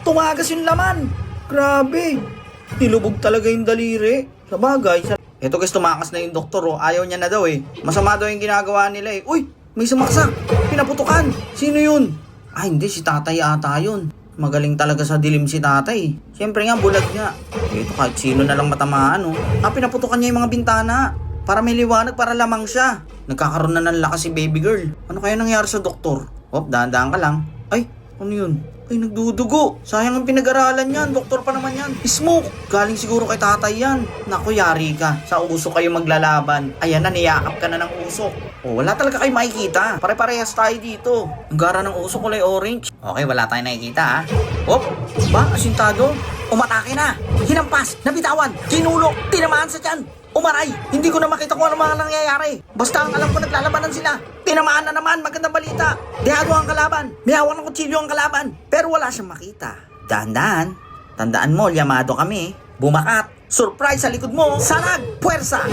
tumagas yung laman. Grabe. Nilubog talaga yung daliri. Sabagay. Eto guys, tumakas na yung doktor oh. Ayaw niya na daw eh. Masama daw yung ginagawa nila eh. Uy, may sumaksak. Pinaputukan. Sino yun? Ah, hindi. Si tatay ata yun. Magaling talaga sa dilim si tatay. Siyempre nga, bulag nga. Ito kahit sino na lang matamaan oh. Ah, pinaputukan niya yung mga bintana. Para may liwanag, para lamang siya. Nagkakaroon na ng lakas si baby girl. Ano kaya nangyari sa doktor? Hop, dahan-dahan ka lang. Ay, ano yun? Ay, nagdudugo. Sayang ang pinag-aralan yan. Doktor pa naman yan. Smoke. Galing siguro kay tatay yan. Naku, yari ka. Sa usok kayo maglalaban. Ayan na, niyakap ka na ng usok. Oh, wala talaga kayo makikita. Pare-parehas tayo dito. Ang gara ng usok kulay orange. Okay, wala tayong nakikita ha. Hop. Ba, asintado. Umatake na. Hinampas. Nabitawan. Kinulok. Tinamaan sa tiyan. Umaray! Hindi ko na makita kung ano mga nangyayari. Basta ang alam ko naglalabanan sila. Tinamaan na naman, magandang balita. Dehado ang kalaban. May hawak ng kutsilyo ang kalaban. Pero wala siyang makita. Dahan-dahan. Tandaan mo, yamado kami. Bumakat. Surprise sa likod mo. Sanag! Puwersa!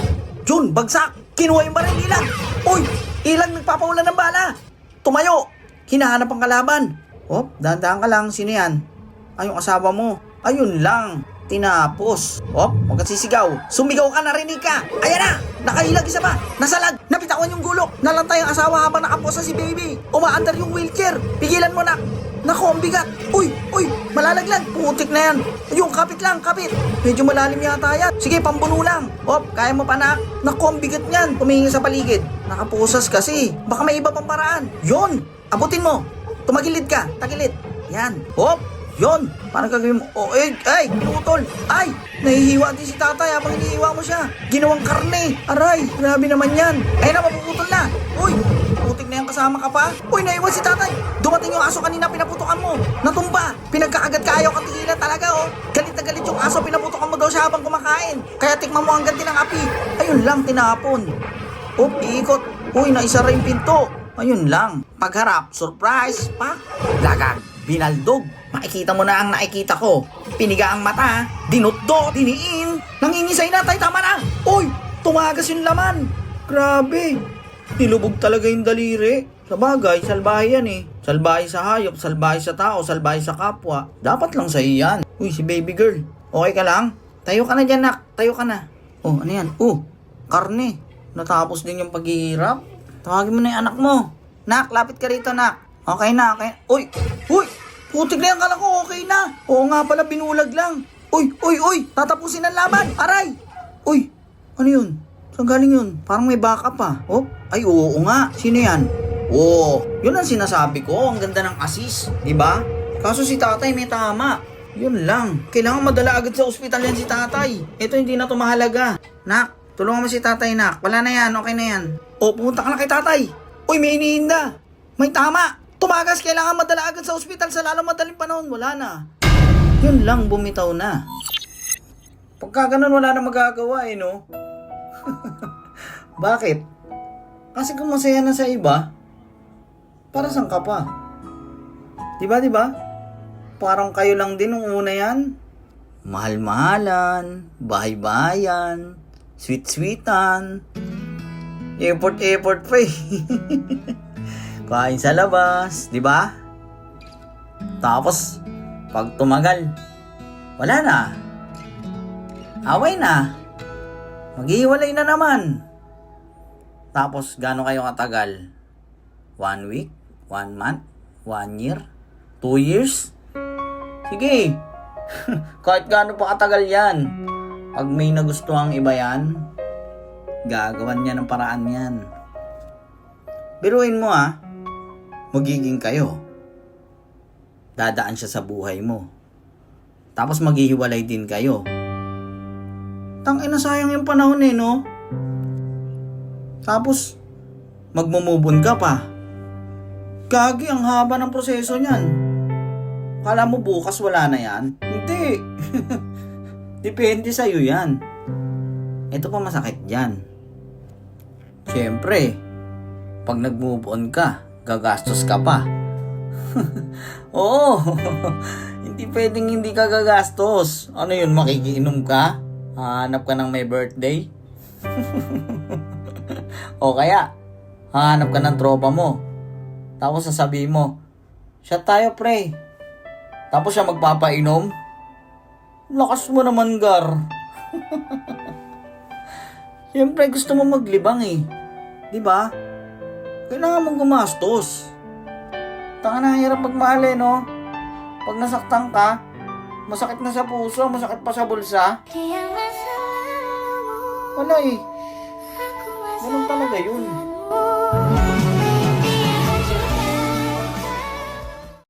Jun, bagsak! Kinuha yung baril ilang. Uy! Ilang nagpapaulan ng bala. Tumayo! Hinahanap ang kalaban. Oh, dahan-dahan ka lang. Sino yan? Ay, yung asawa mo. Ayun lang. Tinapos. Hop, huwag kang sisigaw. Sumigaw ka, narinig ka. Ayan na! Nakailag isa pa. Nasalag. Napitawan yung gulok. Nalantay ang asawa habang nakaposa si baby. Umaandar yung wheelchair. Pigilan mo na. Naku, ang bigat. Uy, malalaglag. Putik na yan. Yung kapit lang, kapit. Medyo malalim yata yan. Sige, pambuno lang. Hop, kaya mo pa nak. Naku, ang bigat niyan. Tumingin sa paligid. Nakapusas kasi. Baka may iba pang paraan. Yon, abutin mo. Tumagilid ka. Tagilid. Yan. Hop. Yon, parang gagawin mo. Oh, ay, pinutol. Ay, nahihiwa din si tatay habang hinihiwa mo siya. Ginawang karne. Aray, grabe naman yan. Ay na, mapuputol na. Uy, putik na yan, kasama ka pa. Uy, naiwan si tatay. Dumating yung aso kanina, pinaputukan mo. Natumba. Pinagkaagat ka, ayaw katigilan talaga, oh. Galit na galit yung aso, pinaputukan mo daw siya habang kumakain. Kaya tikman mo ang ganti ng api. Ayun lang, tinapon. Oh, iikot. Uy, naisara yung pinto. Ayun lang. Pagharap, surprise, pak, lagag, binaldog. Makikita mo na ang nakikita ko. Piniga ang mata, dinutdo, diniin. Nangingisay na, tay, tama na. Uy, tumagas yung laman. Grabe. Nilubog talaga yung daliri. Sabagay, salbahe yan eh. Salbahe sa hayop, salbahe sa tao, salbahe sa kapwa. Dapat lang sa'yo yan. Uy, si baby girl. Okay ka lang? Tayo ka na dyan, nak. Tayo ka na. Oh, ano yan? Oh, karne. Natapos din yung paghihirap. Tawagin mo na yung anak mo. Nak, lapit ka rito, nak. Okay na, okay. Uy! Putik na yan, kala ko okay na. Oo nga pala, binulag lang. Uy! Tatapusin ang laban. Aray! Uy! Ano yun? Saan galing yun? Parang may backup pa. Oh? Ay, oo nga. Sino yan? Oo. Yun ang sinasabi ko. Ang ganda ng assist. Diba? Kaso si tatay may tama. Yun lang. Kailangan madala agad sa ospital yan si tatay. Ito hindi na to mahalaga. Nak, tulungan mo si tatay, nak. Wala na yan. Okay na yan. O, pumunta ka na kay tatay. Uy, may iniinda. May tama. Tumagas, kailangan madala agad sa ospital sa lalong madaling panahon. Wala na. Yun lang, bumitaw na. Pagka ganun, wala na magagawa eh, no? Bakit? Kasi kung masaya na sa iba, para saan ka pa? Diba? Parang kayo lang din nung una yan. Mahal-mahalan, bahay-bahayan, sweet-sweetan, effort pa eh. Kain sa labas, di ba? Tapos, pag tumagal, wala na. Away na. Maghihiwalay na naman. Tapos, gaano kayo katagal? 1 week? 1 month? 1 year? 2 years? Sige. Kahit gaano pa katagal yan. Pag may nagustuhang iba yan, gagawan niya ng paraan yan. Biruin mo magiging kayo. Dadaan siya sa buhay mo. Tapos maghihiwalay din kayo. Tangina, sayang yung panahon eh, no? Tapos, magmumubon ka pa. Gagi, ang haba ng proseso niyan. Kala mo bukas wala na yan? Hindi. Depende sa'yo yan. Ito pa masakit dyan. Siyempre, pag nag-move on ka, gagastos ka pa. Oo. Hindi pwedeng hindi ka gagastos. Ano yun, makikiinom ka? Hahanap ka ng may birthday? O kaya, hahanap ka ng tropa mo. Tapos sasabihin mo, shot tayo pre. Tapos siya magpapainom? Lakas mo naman, Gar. Siyempre, gusto mo maglibang eh. Di ba? Kailangan mong gumastos. Taka na, hirap magmahal eh, no? Pag nasaktan ka, masakit na sa puso, masakit pa sa bulsa. Wala eh. Ganun talaga yun.